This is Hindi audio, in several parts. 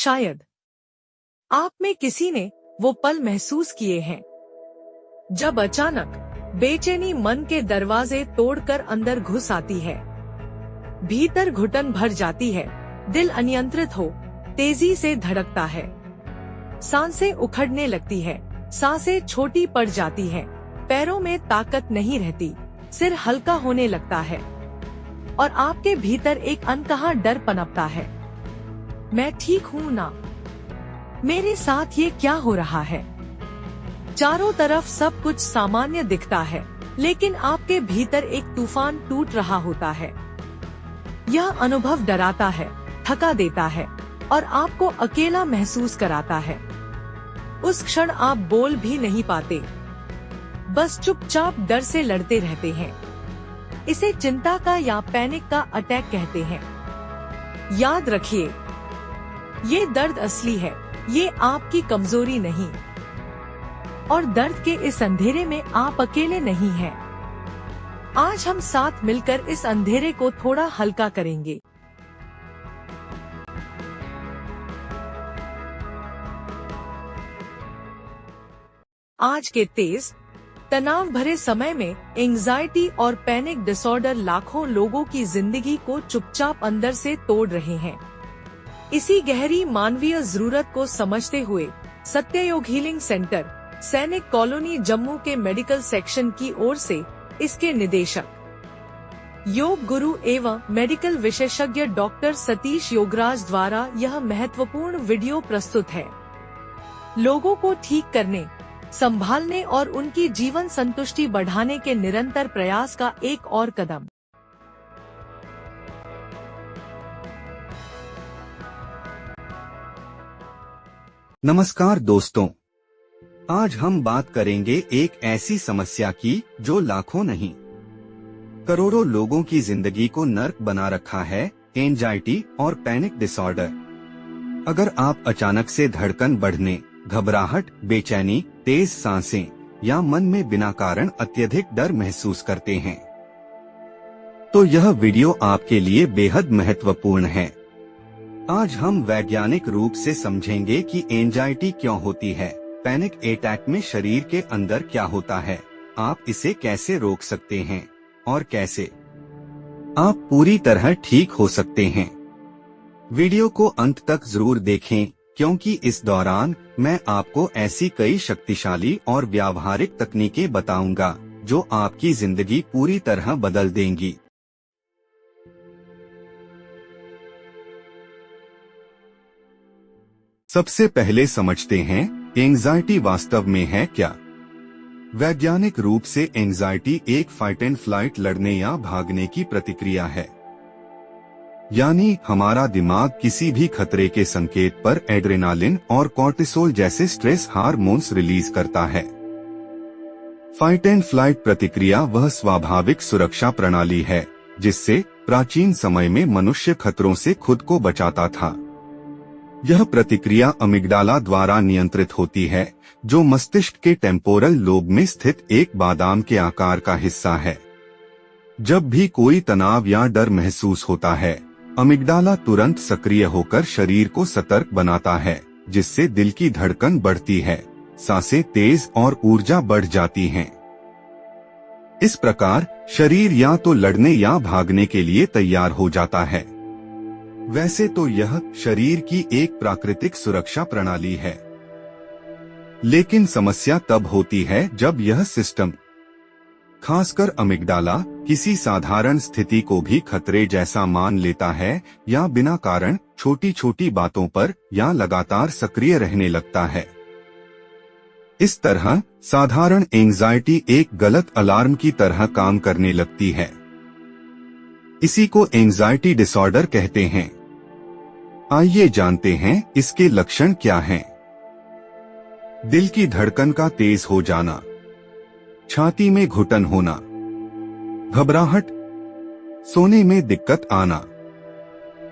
शायद आप में किसी ने वो पल महसूस किए हैं जब अचानक बेचैनी मन के दरवाजे तोड़कर अंदर घुस आती है। भीतर घुटन भर जाती है, दिल अनियंत्रित हो तेजी से धड़कता है, सांसें उखड़ने लगती है, सांसें छोटी पड़ जाती हैं, पैरों में ताकत नहीं रहती, सिर हल्का होने लगता है और आपके भीतर एक अनकहा डर पनपता है। मैं ठीक हूँ ना? मेरे साथ ये क्या हो रहा है? चारों तरफ सब कुछ सामान्य दिखता है, लेकिन आपके भीतर एक तूफान टूट रहा होता है। यह अनुभव डराता है, थका देता है और आपको अकेला महसूस कराता है। उस क्षण आप बोल भी नहीं पाते, बस चुपचाप डर से लड़ते रहते हैं। इसे चिंता का या पैनिक का अटैक कहते हैं। याद रखिए, ये दर्द असली है, ये आपकी कमजोरी नहीं। और दर्द के इस अंधेरे में आप अकेले नहीं हैं। आज हम साथ मिलकर इस अंधेरे को थोड़ा हल्का करेंगे। आज के तेज तनाव भरे समय में एंजाइटी और पैनिक डिसऑर्डर लाखों लोगों की जिंदगी को चुपचाप अंदर से तोड़ रहे हैं। इसी गहरी मानवीय जरूरत को समझते हुए सत्ययोग हीलिंग सेंटर, सैनिक कॉलोनी जम्मू के मेडिकल सेक्शन की ओर से इसके निदेशक, योग गुरु एवं मेडिकल विशेषज्ञ डॉक्टर सतीश योगराज द्वारा यह महत्वपूर्ण वीडियो प्रस्तुत है। लोगों को ठीक करने, संभालने और उनकी जीवन संतुष्टि बढ़ाने के निरंतर प्रयास का एक और कदम। नमस्कार दोस्तों, आज हम बात करेंगे एक ऐसी समस्या की जो लाखों नहीं, करोड़ों लोगों की जिंदगी को नर्क बना रखा है, एंजाइटी और पैनिक डिसऑर्डर। अगर आप अचानक से धड़कन बढ़ने, घबराहट, बेचैनी, तेज सांसें या मन में बिना कारण अत्यधिक डर महसूस करते हैं, तो यह वीडियो आपके लिए बेहद महत्वपूर्ण है। आज हम वैज्ञानिक रूप से समझेंगे कि एंजाइटी क्यों होती है, पैनिक अटैक में शरीर के अंदर क्या होता है, आप इसे कैसे रोक सकते हैं और कैसे आप पूरी तरह ठीक हो सकते हैं। वीडियो को अंत तक जरूर देखें, क्योंकि इस दौरान मैं आपको ऐसी कई शक्तिशाली और व्यावहारिक तकनीकें बताऊंगा जो आपकी जिंदगी पूरी तरह बदल देंगी। सबसे पहले समझते हैं एंजाइटी वास्तव में है क्या। वैज्ञानिक रूप से एंजाइटी एक फाइट एंड फ्लाइट, लड़ने या भागने की प्रतिक्रिया है। यानी हमारा दिमाग किसी भी खतरे के संकेत पर एड्रेनालिन और कॉर्टिसोल जैसे स्ट्रेस हार्मोन्स रिलीज करता है। फाइट एंड फ्लाइट प्रतिक्रिया वह स्वाभाविक सुरक्षा प्रणाली है जिससे प्राचीन समय में मनुष्य खतरों से खुद को बचाता था। यह प्रतिक्रिया अमिग्डाला द्वारा नियंत्रित होती है, जो मस्तिष्क के टेम्पोरल लोब में स्थित एक बादाम के आकार का हिस्सा है। जब भी कोई तनाव या डर महसूस होता है, अमिग्डाला तुरंत सक्रिय होकर शरीर को सतर्क बनाता है, जिससे दिल की धड़कन बढ़ती है, सांसें तेज और ऊर्जा बढ़ जाती हैं। इस प्रकार शरीर या तो लड़ने या भागने के लिए तैयार हो जाता है। वैसे तो यह शरीर की एक प्राकृतिक सुरक्षा प्रणाली है, लेकिन समस्या तब होती है जब यह सिस्टम, खासकर अमिग्डाला, किसी साधारण स्थिति को भी खतरे जैसा मान लेता है या बिना कारण छोटी छोटी बातों पर या लगातार सक्रिय रहने लगता है। इस तरह साधारण एंजाइटी एक गलत अलार्म की तरह काम करने लगती है। इसी को एंजाइटी डिसऑर्डर कहते हैं। आइए जानते हैं इसके लक्षण क्या हैं। दिल की धड़कन का तेज हो जाना, छाती में घुटन होना, घबराहट, सोने में दिक्कत आना,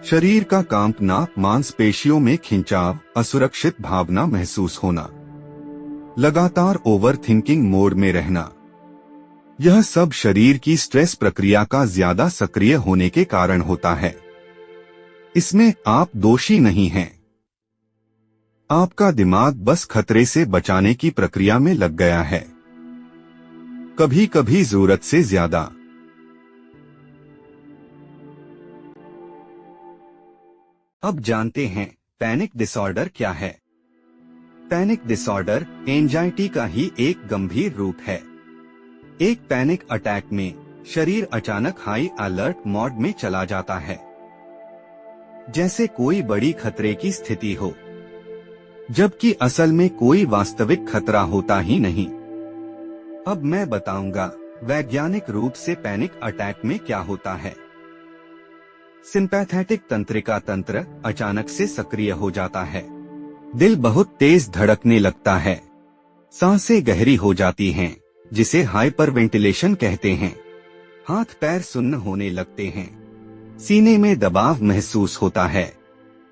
शरीर का कांपना, मांसपेशियों में खिंचाव, असुरक्षित भावना महसूस होना, लगातार ओवर थिंकिंग मोड में रहना। यह सब शरीर की स्ट्रेस प्रक्रिया का ज्यादा सक्रिय होने के कारण होता है। इसमें आप दोषी नहीं हैं। आपका दिमाग बस खतरे से बचाने की प्रक्रिया में लग गया है, कभी कभी जरूरत से ज्यादा। अब जानते हैं पैनिक डिसऑर्डर क्या है। पैनिक डिसऑर्डर एंजाइटी का ही एक गंभीर रूप है। एक पैनिक अटैक में शरीर अचानक हाई अलर्ट मोड में चला जाता है, जैसे कोई बड़ी खतरे की स्थिति हो, जबकि असल में कोई वास्तविक खतरा होता ही नहीं। अब मैं बताऊंगा वैज्ञानिक रूप से पैनिक अटैक में क्या होता है। सिंपैथेटिक तंत्रिका तंत्र अचानक से सक्रिय हो जाता है, दिल बहुत तेज धड़कने लगता है, सांसें गहरी हो जाती हैं, जिसे हाइपरवेंटिलेशन कहते हैं, हाथ पैर सुन्न होने लगते हैं, सीने में दबाव महसूस होता है,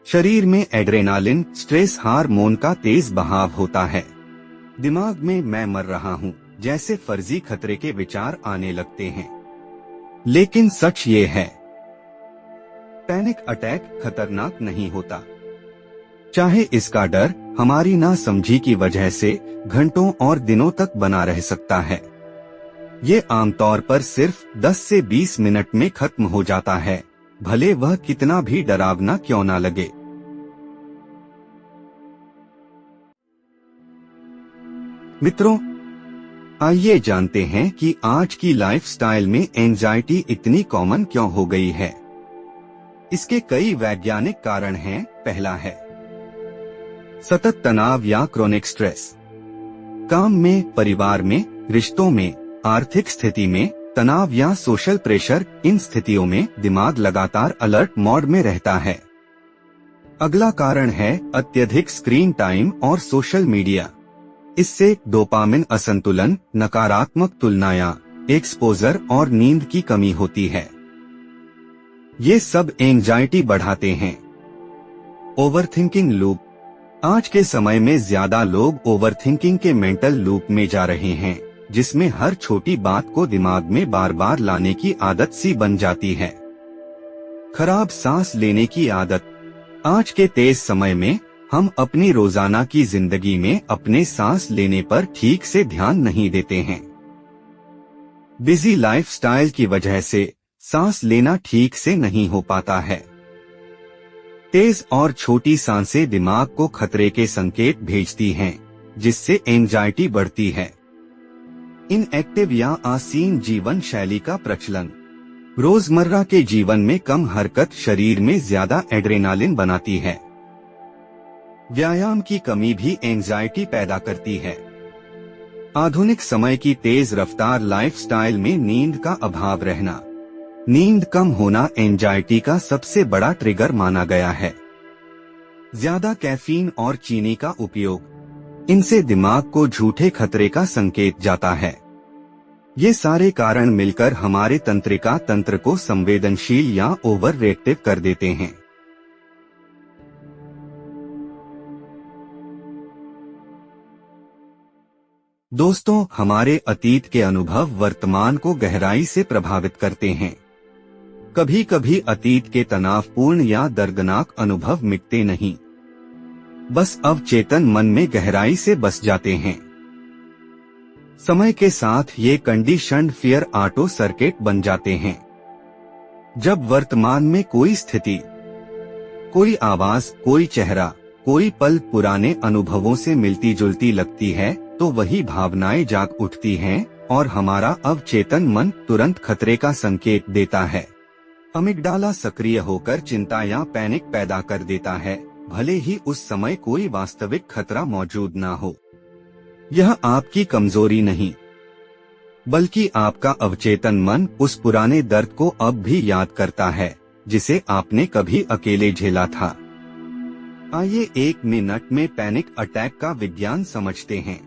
शरीर में एड्रेनालिन स्ट्रेस हार्मोन का तेज बहाव होता है, दिमाग में मैं मर रहा हूँ जैसे फर्जी खतरे के विचार आने लगते हैं। लेकिन सच ये है, पैनिक अटैक खतरनाक नहीं होता, चाहे इसका डर हमारी नासमझी की वजह से घंटों और दिनों तक बना रह सकता है। ये आमतौर पर सिर्फ 10 से 20 मिनट में खत्म हो जाता है, भले वह कितना भी डरावना क्यों ना लगे। मित्रों, आइए जानते हैं कि आज की लाइफस्टाइल में एंजाइटी इतनी कॉमन क्यों हो गई है। इसके कई वैज्ञानिक कारण हैं। पहला है सतत तनाव या क्रोनिक स्ट्रेस। काम में, परिवार में, रिश्तों में, आर्थिक स्थिति में तनाव या सोशल प्रेशर, इन स्थितियों में दिमाग लगातार अलर्ट मोड में रहता है। अगला कारण है अत्यधिक स्क्रीन टाइम और सोशल मीडिया। इससे डोपामिन असंतुलन, नकारात्मक तुलनाएं, एक्सपोजर और नींद की कमी होती है। ये सब एंजाइटी बढ़ाते हैं। Overthinking loop. आज के समय में ज्यादा लोग ओवरथिंकिंग के मेंटल लूप में जा रहे हैं, जिसमें हर छोटी बात को दिमाग में बार बार लाने की आदत सी बन जाती है। खराब सांस लेने की आदत। आज के तेज समय में हम अपनी रोजाना की जिंदगी में अपने सांस लेने पर ठीक से ध्यान नहीं देते हैं। बिजी लाइफस्टाइल की वजह से सांस लेना ठीक से नहीं हो पाता है। तेज और छोटी सांसें दिमाग को खतरे के संकेत भेजती हैं, जिससे एंजाइटी बढ़ती है। इनएक्टिव या आसीन जीवन शैली का प्रचलन। रोजमर्रा के जीवन में कम हरकत शरीर में ज्यादा एड्रेनालिन बनाती है। व्यायाम की कमी भी एंजाइटी पैदा करती है। आधुनिक समय की तेज रफ्तार लाइफस्टाइल में नींद का अभाव रहना। नींद कम होना एंजाइटी का सबसे बड़ा ट्रिगर माना गया है। ज्यादा कैफीन और चीनी का उपयोग, इनसे दिमाग को झूठे खतरे का संकेत जाता है। ये सारे कारण मिलकर हमारे तंत्रिका तंत्र को संवेदनशील या ओवर रिएक्टिव कर देते हैं। दोस्तों, हमारे अतीत के अनुभव वर्तमान को गहराई से प्रभावित करते हैं। कभी कभी अतीत के तनावपूर्ण या दर्दनाक अनुभव मिटते नहीं, बस अवचेतन मन में गहराई से बस जाते हैं। समय के साथ ये कंडीशन्ड फियर ऑटो सर्किट बन जाते हैं। जब वर्तमान में कोई स्थिति, कोई आवाज, कोई चेहरा, कोई पल पुराने अनुभवों से मिलती जुलती लगती है, तो वही भावनाएं जाग उठती हैं और हमारा अवचेतन मन तुरंत खतरे का संकेत देता है। अमिगडाला सक्रिय होकर चिंता या पैनिक पैदा कर देता है, भले ही उस समय कोई वास्तविक खतरा मौजूद ना हो। यह आपकी कमजोरी नहीं, बल्कि आपका अवचेतन मन उस पुराने दर्द को अब भी याद करता है, जिसे आपने कभी अकेले झेला था। आइए 1 मिनट में पैनिक अटैक का विज्ञान समझते हैं।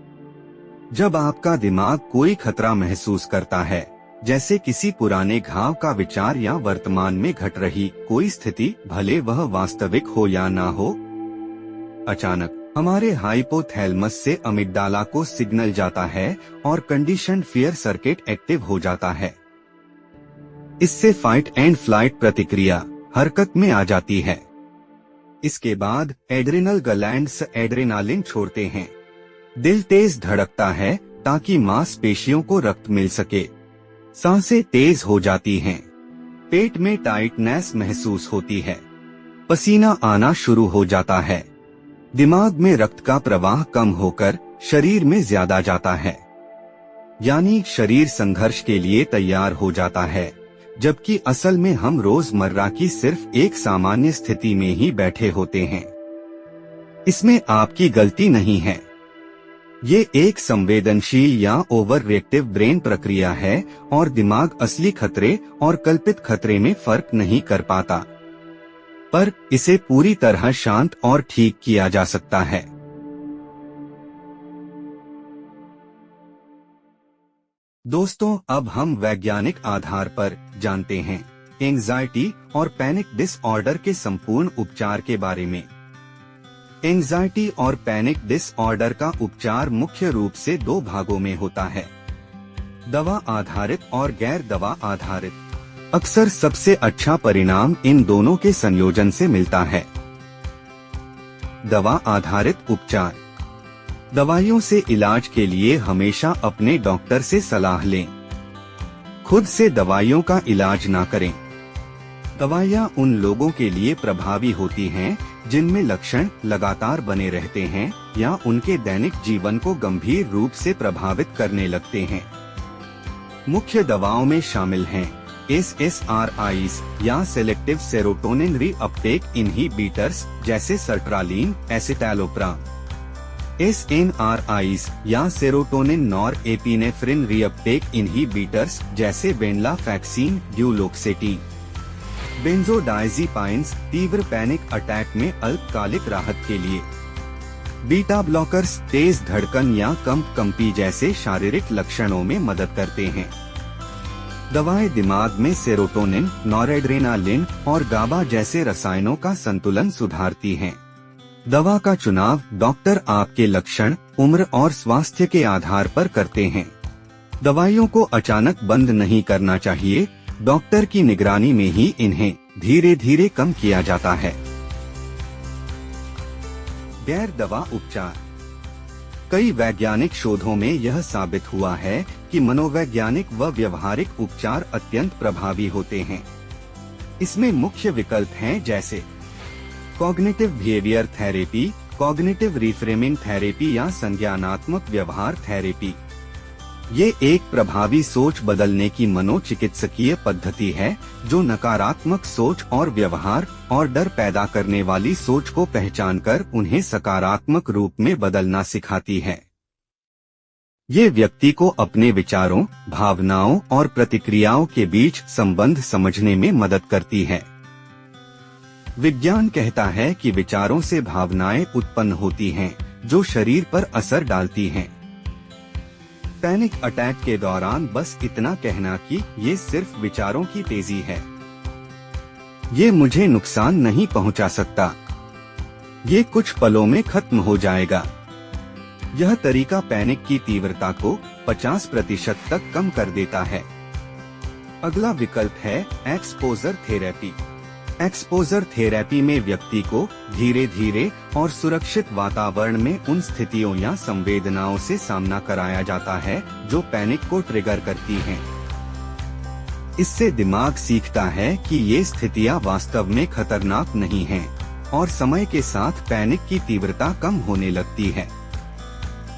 जब आपका दिमाग कोई खतरा महसूस करता है, जैसे किसी पुराने घाव का विचार या वर्तमान में घट रही कोई स्थिति, भले वह वास्तविक हो या ना हो, अचानक हमारे हाइपोथैलेमस से अमिगडाला को सिग्नल जाता है और कंडीशन्ड फियर सर्किट एक्टिव हो जाता है। इससे फाइट एंड फ्लाइट प्रतिक्रिया हरकत में आ जाती है। इसके बाद एड्रिनल ग्लैंड्स एड्रेनालिन छोड़ते हैं। दिल तेज धड़कता है ताकि मांसपेशियों को रक्त मिल सके। सांसें तेज हो जाती हैं। पेट में टाइटनेस महसूस होती है। पसीना आना शुरू हो जाता है। दिमाग में रक्त का प्रवाह कम होकर शरीर में ज्यादा जाता है, यानी शरीर संघर्ष के लिए तैयार हो जाता है, जबकि असल में हम रोजमर्रा की सिर्फ एक सामान्य स्थिति में ही बैठे होते हैं। इसमें आपकी गलती नहीं है। ये एक संवेदनशील या ओवर रिएक्टिव ब्रेन प्रक्रिया है और दिमाग असली खतरे और कल्पित खतरे में फर्क नहीं कर पाता, पर इसे पूरी तरह शांत और ठीक किया जा सकता है। दोस्तों, अब हम वैज्ञानिक आधार पर जानते हैं एंजाइटी और पैनिक डिसऑर्डर के संपूर्ण उपचार के बारे में। एंजाइटी और पैनिक डिसऑर्डर का उपचार मुख्य रूप से दो भागों में होता है, दवा आधारित और गैर दवा आधारित। अक्सर सबसे अच्छा परिणाम इन दोनों के संयोजन से मिलता है। दवा आधारित उपचार। दवाइयों से इलाज के लिए हमेशा अपने डॉक्टर से सलाह लें। खुद से दवाइयों का इलाज ना करें। दवाइयाँ उन लोगों के लिए प्रभावी होती हैं जिनमें लक्षण लगातार बने रहते हैं या उनके दैनिक जीवन को गंभीर रूप से प्रभावित करने लगते हैं। मुख्य दवाओं में शामिल हैं SSRIs या सेलेक्टिव सेरोटोनिन रीअपटेक इनहिबिटर्स जैसे सर्ट्रालिन, एसिटालोप्राम। SNRIs या सेरोटोनिन नॉरएपिनेफ्रिन रीअपटेक इनहिबिटर्स जैसे वेनलाफैक्सिन, ड्यूलोक्सेटिन। बेंजोडाइज़ेपाइन्स तीव्र पैनिक अटैक में अल्पकालिक राहत के लिए। बीटा ब्लॉकर्स तेज धड़कन या कंपी जैसे शारीरिक लक्षणों में मदद करते हैं। दवाएं दिमाग में सेरोटोनिन, नॉरएड्रेनालिन और गाबा जैसे रसायनों का संतुलन सुधारती हैं। दवा का चुनाव डॉक्टर आपके लक्षण, उम्र और स्वास्थ्य के आधार पर करते हैं। दवाइयों को अचानक बंद नहीं करना चाहिए। डॉक्टर की निगरानी में ही इन्हें धीरे धीरे कम किया जाता है। गैर दवा उपचार। कई वैज्ञानिक शोधों में यह साबित हुआ है कि मनोवैज्ञानिक व व्यवहारिक उपचार अत्यंत प्रभावी होते हैं। इसमें मुख्य विकल्प हैं जैसे cognitive behaviour therapy, cognitive reframing therapy या संज्ञानात्मक व्यवहार थेरेपी। ये एक प्रभावी सोच बदलने की मनोचिकित्सकीय पद्धति है जो नकारात्मक सोच और व्यवहार और डर पैदा करने वाली सोच को पहचानकर उन्हें सकारात्मक रूप में बदलना सिखाती है। ये व्यक्ति को अपने विचारों, भावनाओं और प्रतिक्रियाओं के बीच संबंध समझने में मदद करती है। विज्ञान कहता है कि विचारों से भावनाएं उत्पन्न होती हैं, जो शरीर पर असर डालती हैं। पैनिक अटैक के दौरान बस इतना कहना कि ये सिर्फ विचारों की तेजी है, ये मुझे नुकसान नहीं पहुंचा सकता, ये कुछ पलों में खत्म हो जाएगा। यह तरीका पैनिक की तीव्रता को 50% तक कम कर देता है। अगला विकल्प है एक्सपोजर थेरेपी। एक्सपोजर थेरेपी में व्यक्ति को धीरे धीरे और सुरक्षित वातावरण में उन स्थितियों या संवेदनाओं से सामना कराया जाता है जो पैनिक को ट्रिगर करती हैं। इससे दिमाग सीखता है कि ये स्थितियां वास्तव में खतरनाक नहीं हैं और समय के साथ पैनिक की तीव्रता कम होने लगती है।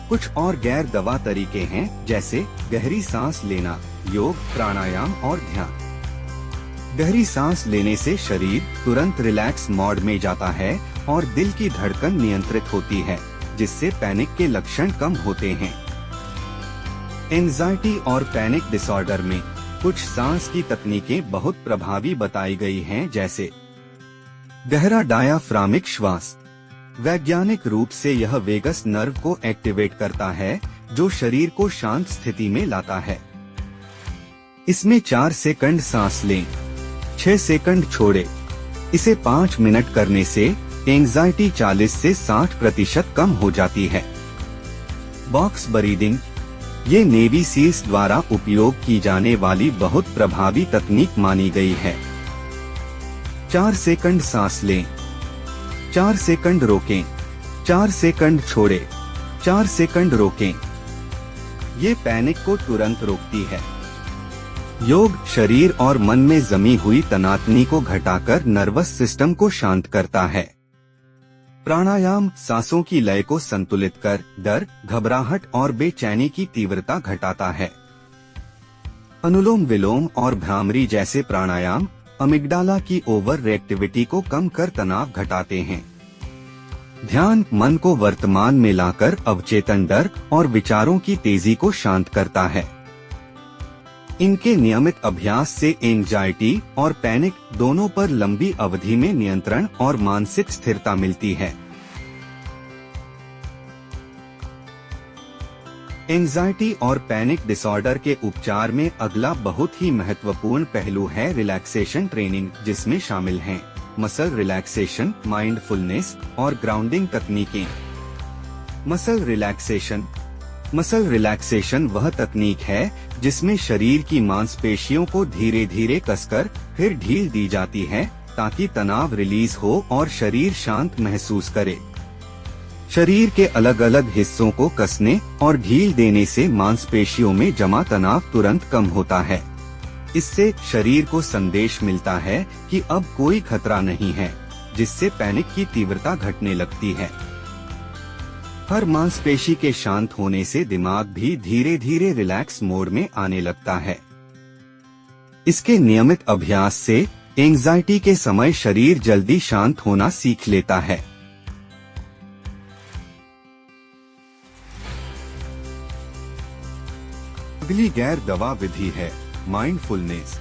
कुछ और गैर दवा तरीके हैं जैसे गहरी सांस लेना, योग, प्राणायाम और ध्यान। गहरी सांस लेने से शरीर तुरंत रिलैक्स मोड में जाता है और दिल की धड़कन नियंत्रित होती है, जिससे पैनिक के लक्षण कम होते हैं। एंजाइटी और पैनिक डिसऑर्डर में कुछ सांस की तकनीकें बहुत प्रभावी बताई गई हैं जैसे गहरा डायाफ्रामिक श्वास। वैज्ञानिक रूप से यह वेगस नर्व को एक्टिवेट करता है जो शरीर को शांत स्थिति में लाता है। इसमें 4 सेकंड सांस लें, 6 सेकंड छोड़े। इसे 5 मिनट करने से एंजाइटी 40 से 60% कम हो जाती है। बॉक्स ब्रीदिंग, ये नेवी सील्स द्वारा उपयोग की जाने वाली बहुत प्रभावी तकनीक मानी गई है। 4 सेकंड सांस लें, 4 सेकंड रोकें, 4 सेकंड छोड़ें, 4 सेकंड रोकें। ये पैनिक को तुरंत रोकती है। योग शरीर और मन में जमी हुई तनातनी को घटाकर नर्वस सिस्टम को शांत करता है। प्राणायाम सांसों की लय को संतुलित कर डर, घबराहट और बेचैनी की तीव्रता घटाता है। अनुलोम विलोम और भ्रामरी जैसे प्राणायाम अमिग्डाला की ओवर रिएक्टिविटी को कम कर तनाव घटाते हैं। ध्यान मन को वर्तमान में लाकर अवचेतन डर और विचारों की तेजी को शांत करता है। इनके नियमित अभ्यास से एंजाइटी और पैनिक दोनों पर लंबी अवधि में नियंत्रण और मानसिक स्थिरता मिलती है। एंजाइटी और पैनिक डिसऑर्डर के उपचार में अगला बहुत ही महत्वपूर्ण पहलू है रिलैक्सेशन ट्रेनिंग, जिसमें शामिल हैं मसल रिलैक्सेशन, माइंडफुलनेस और ग्राउंडिंग तकनीकें। मसल रिलैक्सेशन वह तकनीक है जिसमें शरीर की मांसपेशियों को धीरे धीरे कसकर फिर ढील दी जाती है ताकि तनाव रिलीज हो और शरीर शांत महसूस करे। शरीर के अलग अलग हिस्सों को कसने और ढील देने से मांसपेशियों में जमा तनाव तुरंत कम होता है। इससे शरीर को संदेश मिलता है कि अब कोई खतरा नहीं है, जिससे पैनिक की तीव्रता घटने लगती है। हर मांसपेशी के शांत होने से दिमाग भी धीरे धीरे रिलैक्स मोड में आने लगता है। इसके नियमित अभ्यास से एंजाइटी के समय शरीर जल्दी शांत होना सीख लेता है। अगली गैर दवा विधि है माइंडफुलनेस।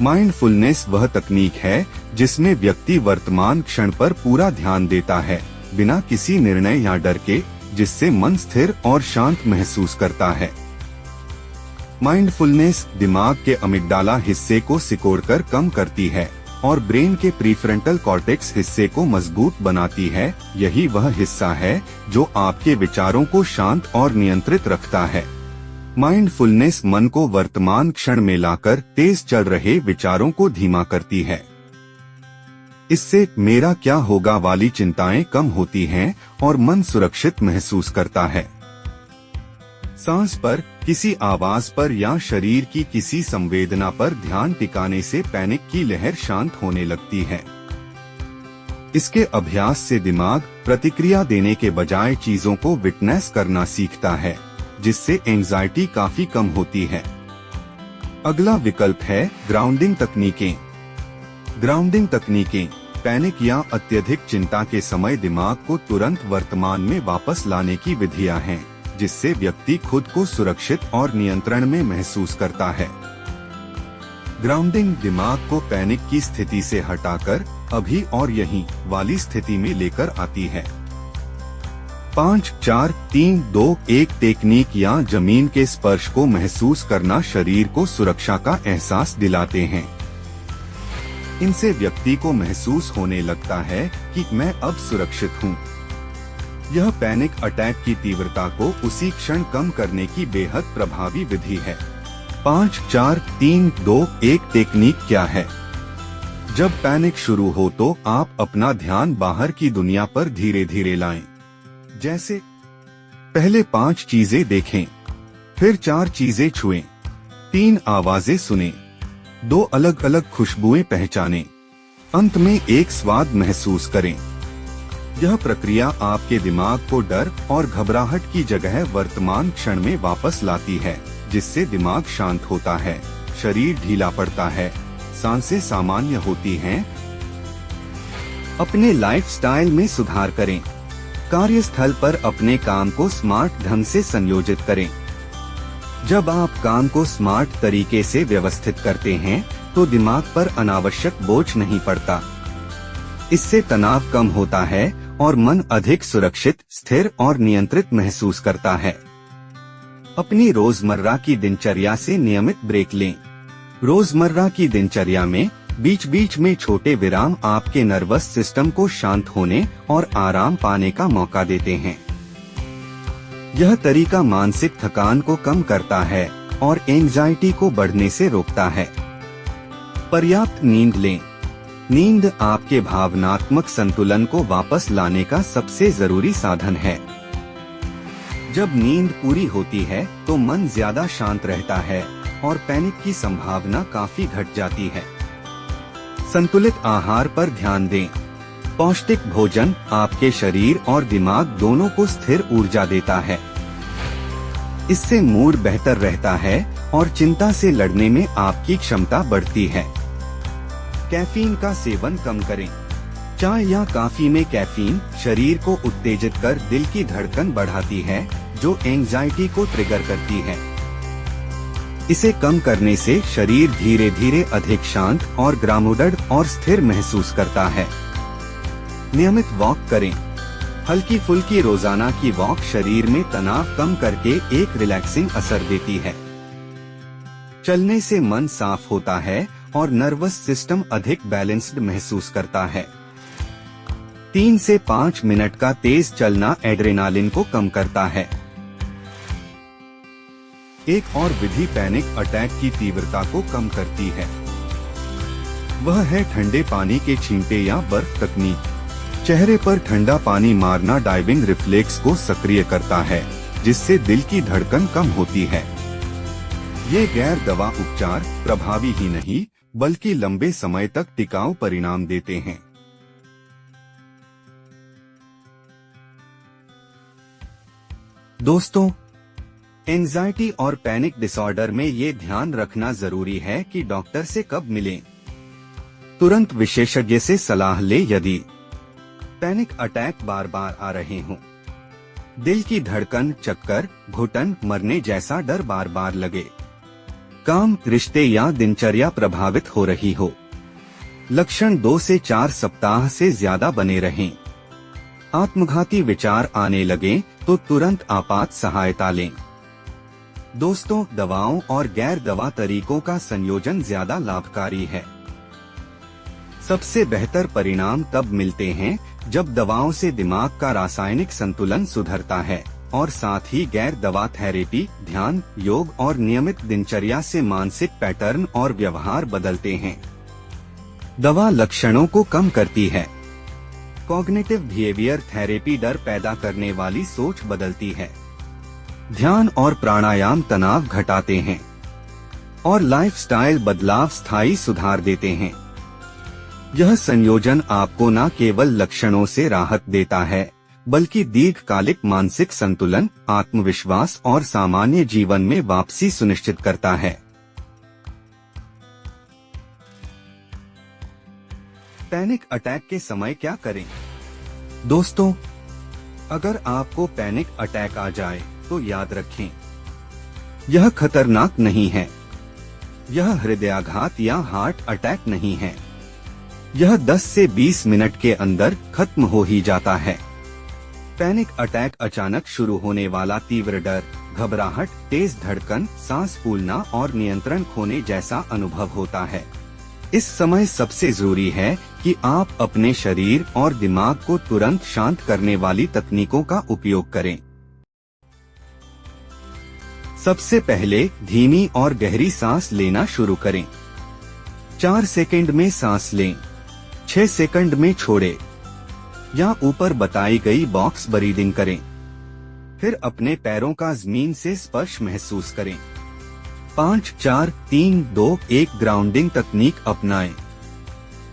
माइंडफुलनेस वह तकनीक है जिसमें व्यक्ति वर्तमान क्षण पर पूरा ध्यान देता है, बिना किसी निर्णय या डर के, जिससे मन स्थिर और शांत महसूस करता है। माइंडफुलनेस दिमाग के अमिग्डाला हिस्से को सिकोड़कर कम करती है और ब्रेन के प्रीफ्रंटल कॉर्टेक्स हिस्से को मजबूत बनाती है। यही वह हिस्सा है जो आपके विचारों को शांत और नियंत्रित रखता है। माइंडफुलनेस मन को वर्तमान क्षण में लाकर तेज चल रहे विचारों को धीमा करती है। इससे मेरा क्या होगा वाली चिंताएं कम होती हैं और मन सुरक्षित महसूस करता है। सांस पर, किसी आवाज पर या शरीर की किसी संवेदना पर ध्यान टिकाने से पैनिक की लहर शांत होने लगती है। इसके अभ्यास से दिमाग प्रतिक्रिया देने के बजाय चीजों को विटनेस करना सीखता है, जिससे एंजाइटी काफी कम होती है। अगला विकल्प है ग्राउंडिंग तकनीकें। ग्राउंडिंग तकनीकें पैनिक या अत्यधिक चिंता के समय दिमाग को तुरंत वर्तमान में वापस लाने की विधियां हैं, जिससे व्यक्ति खुद को सुरक्षित और नियंत्रण में महसूस करता है। ग्राउंडिंग दिमाग को पैनिक की स्थिति से हटाकर अभी और यहीं वाली स्थिति में लेकर आती है। 5, 4, 3, 2, 1 टेक्निक या जमीन के स्पर्श को महसूस करना शरीर को सुरक्षा का एहसास दिलाते हैं। इनसे व्यक्ति को महसूस होने लगता है कि मैं अब सुरक्षित हूँ। यह पैनिक अटैक की तीव्रता को उसी क्षण कम करने की बेहद प्रभावी विधि है। 5, 4, 3, 2, 1 टेक्निक क्या है? जब पैनिक शुरू हो तो आप अपना ध्यान बाहर की दुनिया पर धीरे धीरे लाएं। जैसे पहले 5 चीजें देखें, फिर 4 चीजें छुएं, 3 आवाजें सुनें, 2 अलग अलग खुशबुएं पहचानें, अंत में एक स्वाद महसूस करें। यह प्रक्रिया आपके दिमाग को डर और घबराहट की जगह वर्तमान क्षण में वापस लाती है, जिससे दिमाग शांत होता है, शरीर ढीला पड़ता है, सांसें सामान्य होती हैं। अपने लाइफस्टाइल में सुधार करें। कार्यस्थल पर अपने काम को स्मार्ट ढंग से संयोजित करें। जब आप काम को स्मार्ट तरीके से व्यवस्थित करते हैं तो दिमाग पर अनावश्यक बोझ नहीं पड़ता। इससे तनाव कम होता है और मन अधिक सुरक्षित, स्थिर और नियंत्रित महसूस करता है। अपनी रोजमर्रा की दिनचर्या से नियमित ब्रेक लें। रोजमर्रा की दिनचर्या में बीच बीच में छोटे विराम आपके नर्वस सिस्टम को शांत होने और आराम पाने का मौका देते हैं। यह तरीका मानसिक थकान को कम करता है और एंजाइटी को बढ़ने से रोकता है। पर्याप्त नींद लें। नींद आपके भावनात्मक संतुलन को वापस लाने का सबसे जरूरी साधन है। जब नींद पूरी होती है तो मन ज्यादा शांत रहता है और पैनिक की संभावना काफी घट जाती है। संतुलित आहार पर ध्यान दें। पौष्टिक भोजन आपके शरीर और दिमाग दोनों को स्थिर ऊर्जा देता है। इससे मूड बेहतर रहता है और चिंता से लड़ने में आपकी क्षमता बढ़ती है। कैफीन का सेवन कम करें। चाय या कॉफी में कैफीन शरीर को उत्तेजित कर दिल की धड़कन बढ़ाती है, जो एंजाइटी को ट्रिगर करती है। इसे कम करने से शरीर धीरे धीरे अधिक शांत और ग्राउंडेड और स्थिर महसूस करता है। नियमित वॉक करें। हल्की फुल्की रोजाना की वॉक शरीर में तनाव कम करके एक रिलैक्सिंग असर देती है। चलने से मन साफ होता है और नर्वस सिस्टम अधिक बैलेंस्ड महसूस करता है। 3 से 5 मिनट का तेज चलना एड्रेनालिन को कम करता है। एक और विधि पैनिक अटैक की तीव्रता को कम करती है। वह है ठंडे पानी के छींटे या बर्फ तकनीक। चेहरे पर ठंडा पानी मारना डाइविंग रिफ्लेक्स को सक्रिय करता है, जिससे दिल की धड़कन कम होती है। ये गैर दवा उपचार प्रभावी ही नहीं बल्कि लंबे समय तक टिकाऊ परिणाम देते हैं। दोस्तों, एंजाइटी और पैनिक डिसऑर्डर में ये ध्यान रखना जरूरी है कि डॉक्टर से कब मिलें। तुरंत विशेषज्ञ से सलाह ले यदि पैनिक अटैक बार बार आ रहे हों, दिल की धड़कन, चक्कर, घुटन, मरने जैसा डर बार बार लगे, काम, रिश्ते या दिनचर्या प्रभावित हो रही हो, लक्षण 2 से 4 सप्ताह से ज्यादा बने रहें, आत्मघाती विचार आने लगे तो तुरंत आपात सहायता लें। दोस्तों, दवाओं और गैर दवा तरीकों का संयोजन ज्यादा लाभकारी है। सबसे बेहतर परिणाम तब मिलते हैं जब दवाओं से दिमाग का रासायनिक संतुलन सुधरता है और साथ ही गैर दवा थेरेपी, ध्यान, योग और नियमित दिनचर्या से मानसिक पैटर्न और व्यवहार बदलते हैं। दवा लक्षणों को कम करती है। कॉग्निटिव बिहेवियर थेरेपी डर पैदा करने वाली सोच बदलती है। ध्यान और प्राणायाम तनाव घटाते हैं और लाइफस्टाइल बदलाव स्थायी सुधार देते हैं। यह संयोजन आपको न केवल लक्षणों से राहत देता है बल्कि दीर्घकालिक मानसिक संतुलन, आत्मविश्वास और सामान्य जीवन में वापसी सुनिश्चित करता है। पैनिक अटैक के समय क्या करें? दोस्तों, अगर आपको पैनिक अटैक आ जाए तो याद रखें, यह खतरनाक नहीं है। यह हृदयाघात या हार्ट अटैक नहीं है। यह 10 से 20 मिनट के अंदर खत्म हो ही जाता है। पैनिक अटैक अचानक शुरू होने वाला तीव्र डर, घबराहट, तेज धड़कन, सांस फूलना और नियंत्रण खोने जैसा अनुभव होता है। इस समय सबसे जरूरी है कि आप अपने शरीर और दिमाग को तुरंत शांत करने वाली तकनीकों का उपयोग करें। सबसे पहले धीमी और गहरी सांस लेना शुरू करें। 4 सेकंड में सांस लें, 6 सेकंड में छोड़ें या ऊपर बताई गई बॉक्स ब्रीदिंग करें। फिर अपने पैरों का जमीन से स्पर्श महसूस करें। 5 4 3 2 1 ग्राउंडिंग तकनीक अपनाएं।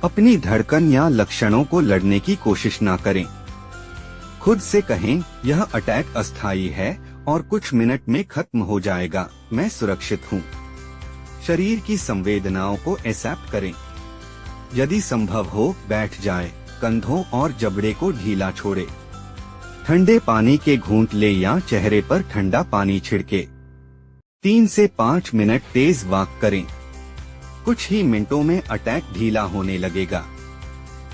अपनी धड़कन या लक्षणों को लड़ने की कोशिश ना करें। खुद से कहें, यह अटैक अस्थायी है और कुछ मिनट में खत्म हो जाएगा, मैं सुरक्षित हूँ। शरीर की संवेदनाओं को एक्सेप्ट करें। यदि संभव हो बैठ जाएं, कंधों और जबड़े को ढीला छोड़े। ठंडे पानी के घूंट ले या चेहरे पर ठंडा पानी छिड़के। 3 से 5 मिनट तेज वॉक करें। कुछ ही मिनटों में अटैक ढीला होने लगेगा।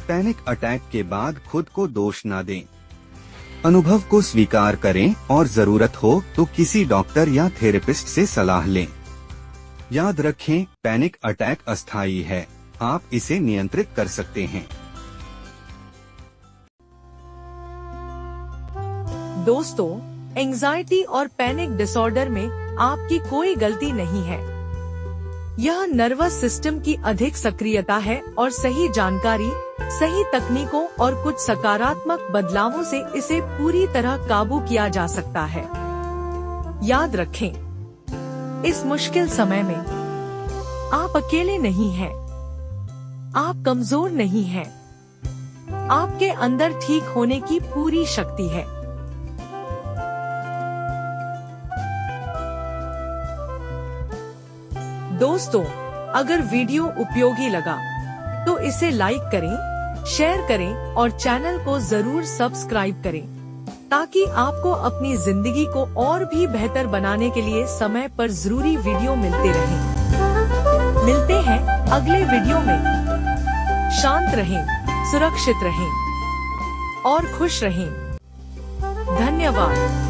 पैनिक अटैक के बाद खुद को दोष ना दें। अनुभव को स्वीकार करें और जरूरत हो तो किसी डॉक्टर या थेरेपिस्ट से सलाह लें। याद रखें, पैनिक अटैक अस्थायी है, आप इसे नियंत्रित कर सकते हैं। दोस्तों, एंजाइटी और पैनिक डिसऑर्डर में आपकी कोई गलती नहीं है। यह नर्वस सिस्टम की अधिक सक्रियता है और सही जानकारी, सही तकनीकों और कुछ सकारात्मक बदलावों से इसे पूरी तरह काबू किया जा सकता है। याद रखें, इस मुश्किल समय में आप अकेले नहीं हैं। आप कमजोर नहीं हैं। आपके अंदर ठीक होने की पूरी शक्ति है। दोस्तों, अगर वीडियो उपयोगी लगा तो इसे लाइक करें, शेयर करें और चैनल को जरूर सब्सक्राइब करें, ताकि आपको अपनी जिंदगी को और भी बेहतर बनाने के लिए समय पर जरूरी वीडियो मिलते रहें। मिलते हैं अगले वीडियो में। शांत रहें, सुरक्षित रहें और खुश रहें। धन्यवाद।